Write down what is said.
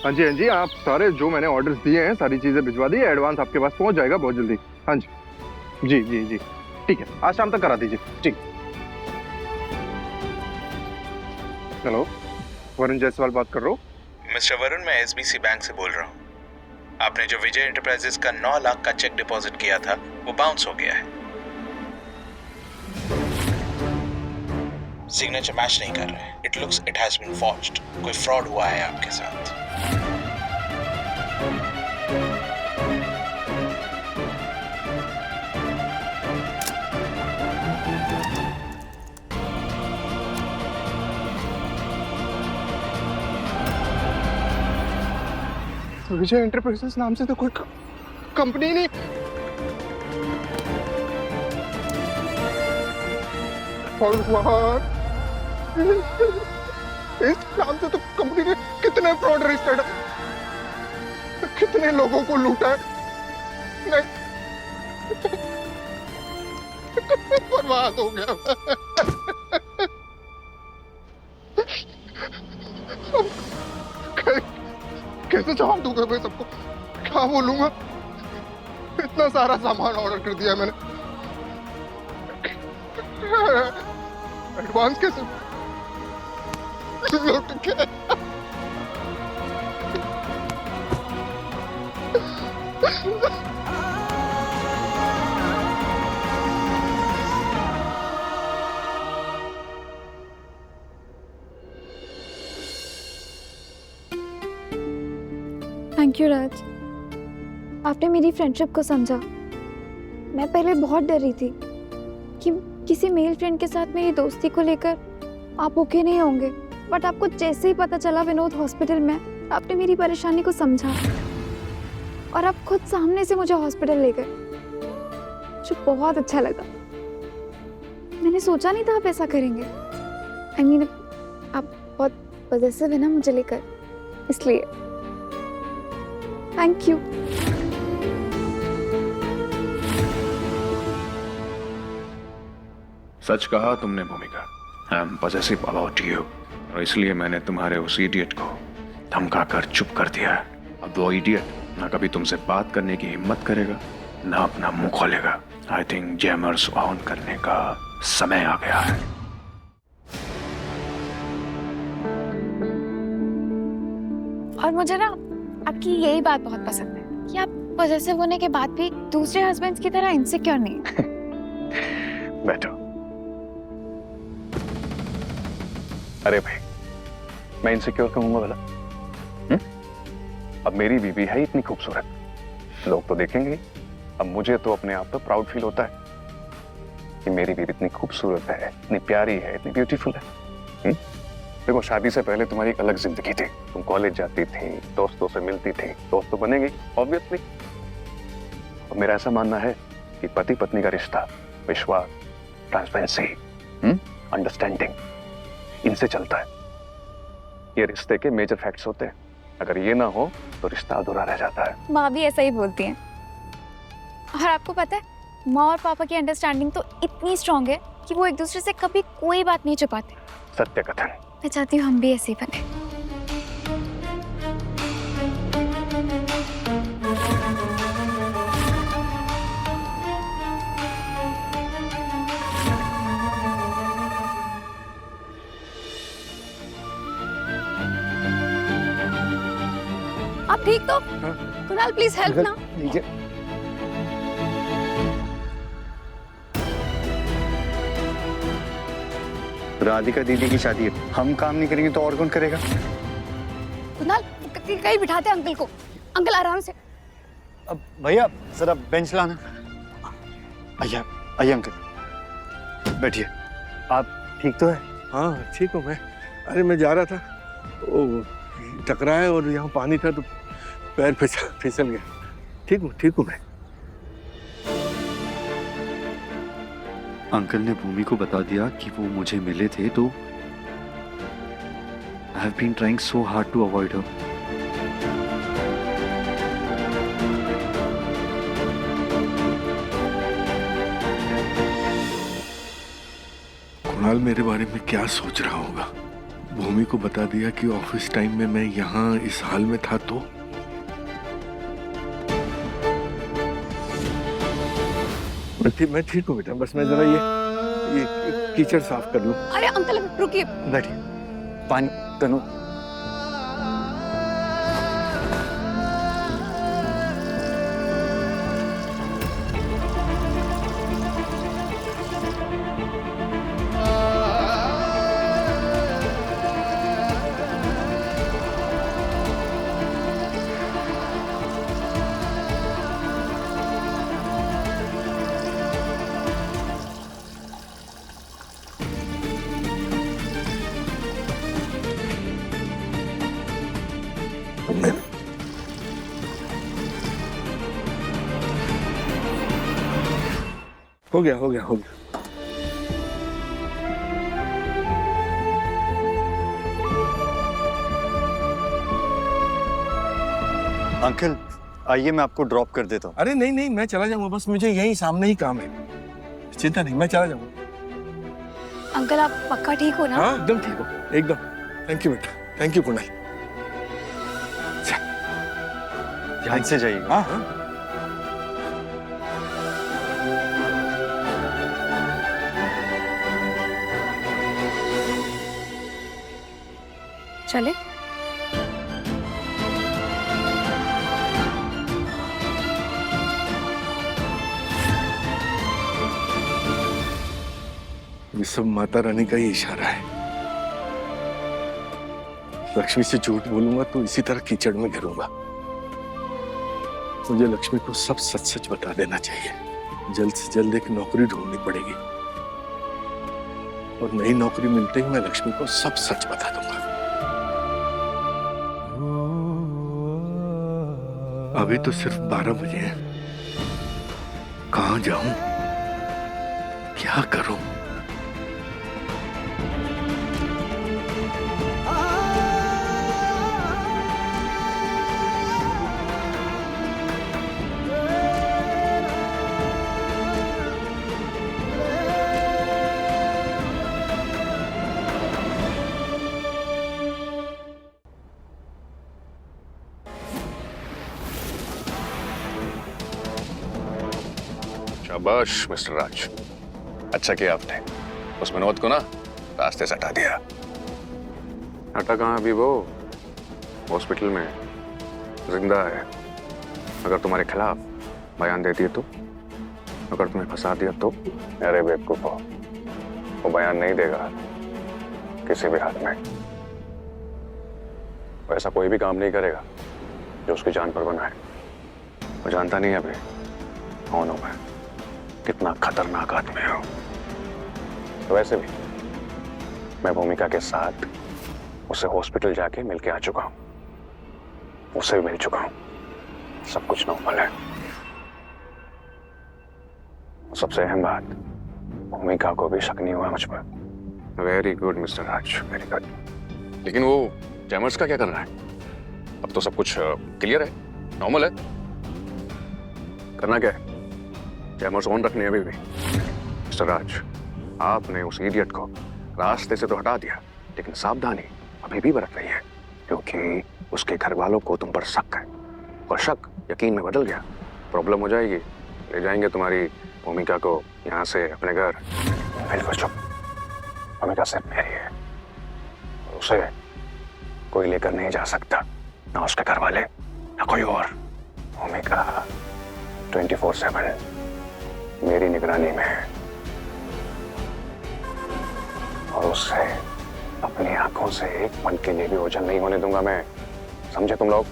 हाँ जी हाँ जी, आप सारे जो मैंने ऑर्डर्स दिए हैं सारी चीजें भिजवा दी, एडवांस आपके पास पहुंच जाएगा बहुत जल्दी। हाँ जी जी जी जी, ठीक है, आज शाम तक करा दीजिए। ठीक। हेलो, वरुण जायसवाल बात कर रहा हूँ। मिस्टर वरुण, मैं एसबीसी बैंक से बोल रहा हूँ। आपने जो विजय एंटरप्राइजेस का 9 लाख का चेक डिपॉजिट किया था वो बाउंस हो गया है। सिग्नेचर मैच नहीं कर रहे। It looks it has been forged. कोई फ्रॉड हुआ है आपके साथ। विजय एंटरप्राइजेस नाम से तो कोई कंपनी नहीं। भगवान, इस नाम से तो कंपनी ने कितने फ्रॉड रजिस्टर्ड, कितने लोगों को लूटा है। नहीं, बर्बाद हो गया। कैसे जवाब दूंगा मैं सबको, क्या बोलूंगा? इतना सारा सामान ऑर्डर कर दिया मैंने, एडवांस कैसे लौट गया? थैंक यू राज, आपने मेरी फ्रेंडशिप को समझा। मैं पहले बहुत डर रही थी कि किसी मेल फ्रेंड के साथ मेरी दोस्ती को लेकर आप ओके नहीं होंगे, बट आपको जैसे ही पता चला विनोद हॉस्पिटल में, आपने मेरी परेशानी को समझा और आप खुद सामने से मुझे हॉस्पिटल ले गए, जो बहुत अच्छा लगा। मैंने सोचा नहीं था आप ऐसा करेंगे। I mean, आप बहुत पॉजिटिव है ना मुझे लेकर, इसलिए थैंक यू। सच कहा तुमने भूमिका। I am possessive about you, और इसलिए मैंने तुम्हारे उस इडियट को धमका कर चुप कर दिया। अब वो इडियट ना कभी तुमसे बात करने की हिम्मत करेगा, ना अपना मुंह खोलेगा। आई थिंक जैमर्स ऑन करने का समय आ गया है। और मुझे ना आपकी यही बात बहुत पसंद है कि आप पॉसेसिव होने के बाद भी दूसरे हस्बैंड्स की तरह इनसिक्योर नहीं। बैठो। अरे भाई, मैं इनसिक्योर कहूंगा भला? अब मेरी बीवी है इतनी खूबसूरत, लोग तो देखेंगे। अब मुझे तो अपने आप पर प्राउड फील होता है कि मेरी बीवी इतनी खूबसूरत है, इतनी प्यारी है, इतनी ब्यूटीफुल है। देखो, शादी से पहले तुम्हारी एक अलग जिंदगी थी। तुम कॉलेज जाती थी, दोस्तों से मिलती थी, दोस्त तो बनेंगे ऑब्वियसली। और मेरा ऐसा मानना है कि पति पत्नी का रिश्ता विश्वास, ट्रांसपेरेंसी, अंडरस्टैंडिंग, इनसे चलता है। ये रिश्ते के मेजर फैक्ट्स होते हैं। अगर ये ना हो तो रिश्ता अधूरा रह जाता है। माँ भी ऐसा ही बोलती हैं। और आपको पता है, माँ और पापा की अंडरस्टैंडिंग तो इतनी स्ट्रांग है कि वो एक दूसरे से कभी कोई बात नहीं छुपाते। सत्य कथन। मैं चाहती हूँ हम भी ऐसे ही बने। आप ठीक तो? कुणाल प्लीज हेल्प ना। राधिका दीदी की शादी है, हम काम नहीं करेंगे तो और कौन करेगा? कुणाल कहीं बिठाते अंकल को। अंकल आराम से। अब भैया जरा बेंच लाना। भैया आइए अंकल, बैठिए। आप ठीक तो है? हाँ ठीक हूँ मैं। अरे मैं जा रहा था, वो टकराया और यहाँ पानी था तो पैर फिसल गया। ठीक हूँ मैं। अंकल ने भूमि को बता दिया कि वो मुझे मिले थे, तो I have been trying so hard to avoid her. Kunal मेरे बारे में क्या सोच रहा होगा? भूमि को बता दिया कि ऑफिस टाइम में मैं यहाँ इस हाल में था तो मैं ठीक हूँ बेटा, बस मैं जरा ये कीचड़ साफ कर लूँ। अरे अंकल रुकिए। बैठिए। पानी तनु। हो गया हो गया हो गया। अंकल आइए, मैं आपको ड्रॉप कर देता हूँ। अरे नहीं नहीं, मैं चला जाऊंगा, बस मुझे यहीं सामने ही काम है, चिंता नहीं, मैं चला जाऊंगा। अंकल आप पक्का ठीक हो ना? हाँ एकदम ठीक हो, एकदम। थैंक यू बेटा, थैंक यू कुणाल। ध्यान से जाइएगा। हाँ हाँ। चले। ये सब माता रानी का ही इशारा है। लक्ष्मी से झूठ बोलूंगा तो इसी तरह कीचड़ में गिरूंगा। मुझे लक्ष्मी को सब सच सच बता देना चाहिए। जल्द से जल्द एक नौकरी ढूंढनी पड़ेगी और नई नौकरी मिलते ही मैं लक्ष्मी को सब सच बता दूंगा। अभी तो सिर्फ 12 बजे हैं। कहां जाऊं, क्या करूं? शाबाश मिस्टर राज, अच्छा किया आपने उस विनोद को ना रास्ते से हटा दिया। हटा कहाँ अभी, वो हॉस्पिटल में जिंदा है। अगर तुम्हारे खिलाफ बयान दे दिए तो, अगर तुम्हें फंसा दिया तो, अरे बेवकूफ हो, वो बयान नहीं देगा किसी भी हाल में। वो ऐसा कोई भी काम नहीं करेगा जो उसकी जान पर बना है। वो जानता नहीं अभी कौन हूं मैं, कितना खतरनाक आदमी हो। तो वैसे भी मैं भूमिका के साथ उसे हॉस्पिटल जाके मिलके आ चुका हूं, उसे भी मिल चुका हूं, सब कुछ नॉर्मल है। सबसे अहम बात, भूमिका को भी शक नहीं हुआ मुझ पर। वेरी गुड मिस्टर राज, वेरी गुड। लेकिन वो जैमर्स का क्या करना है? अब तो सब कुछ क्लियर है, नॉर्मल है। करना क्या है? जैमर्स ऑन रखने अभी भी। मिस्टर राज, आपने उस इडियट को रास्ते से तो हटा दिया, लेकिन सावधानी अभी भी बरत रही है, क्योंकि उसके घर वालों को तुम पर शक है, और शक यकीन में बदल गया, प्रॉब्लम हो जाएगी। ले जाएंगे तुम्हारी भूमिका को यहाँ से अपने घर। बिल्कुल चुप। भूमिका सिर्फ मेरी है, उसे कोई लेकर नहीं जा सकता, ना उसके घर वाले ना कोई और। भूमिका 24/7 मेरी निगरानी में है, और उससे अपनी आंखों से एक पल के लिए भी ओझल नहीं होने दूंगा मैं। समझे तुम लोग?